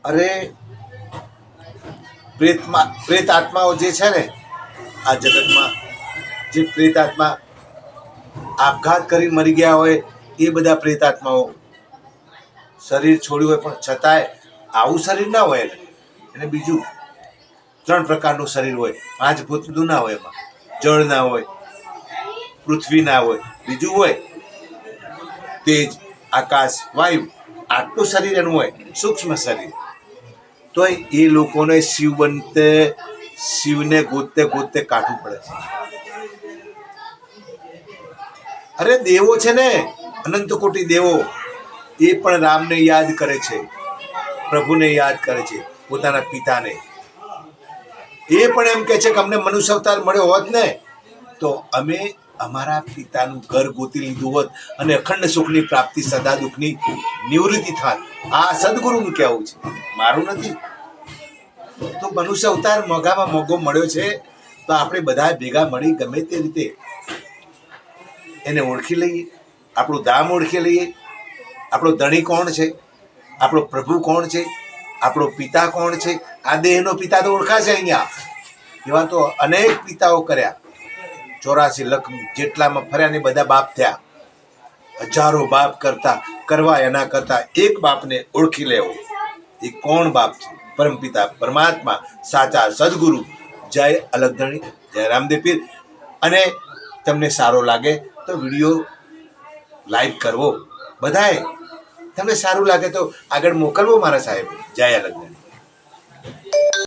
અરે પ્રેત આત્માઓ જે છે ને આ જગતમાં, જે પ્રેત આત્મા આપઘાત કરી મરી ગયા હોય એ બધા પ્રેત આત્માઓ શરીર છોડ્યું હોય પણ છતાંય આવું શરીર ના હોય એને બીજું 3 પ્રકારનું શરીર હોય. 5 ભૂતનું ના હોય, એમાં જળ ના હોય, પૃથ્વી ના હોય, બીજું હોય તેજ, આકાશ, વાયુ. આટલું શરીર એનું હોય, સૂક્ષ્મ શરીર. તો એ લોકોને શિવને ગોતતે ગોતતે કાઢવું પડે છે. અરે દેવો છે ને, અનંત કોટી દેવો, એ પણ રામને યાદ કરે છે, પ્રભુને યાદ કરે છે, પોતાના પિતાને. એ પણ એમ કે છે કે અમને મનુષ્ય અવતાર મળ્યો હોત ને તો અમે અમારા પિતાનું ઘર ગોતી લીધું હોત અને અખંડ સુખની પ્રાપ્તિ, સદા દુઃખની નિવૃત્તિ થાત. આ સદગુરુનું કહેવું છે, મારું નથી. તો મનુષ્ય અવતાર મોંઘામાં મોંઘો મળ્યો છે, તો આપણે બધા ભેગા મળી ગમે તે રીતે એને ઓળખી લઈએ, આપણું ધામ ઓળખી લઈએ. આપણો ધણી કોણ છે, આપણો પ્રભુ કોણ છે, આપણો પિતા કોણ છે. આ દેહનો પિતા તો ઓળખાશે અહીંયા, એવા તો અનેક પિતાઓ કર્યા. 84 લાખ જેટલામાં ફર્યા ને બધા બાપ થયા. હજારો બાપ કરવા એના કરતા એક બાપને ઓળખી લેવો. એ કોણ બાપ છે? પરમપિતા પરમાત્મા, સાચા સદગુરુ. જય અલગધણી, જય રામદેવ પીર. અને તમને સારો લાગે તો વિડીયો લાઈક કરવો. બધાએ તમને સારું લાગે તો આગળ મોકલવો મારા સાહેબ. જય અલગધણી.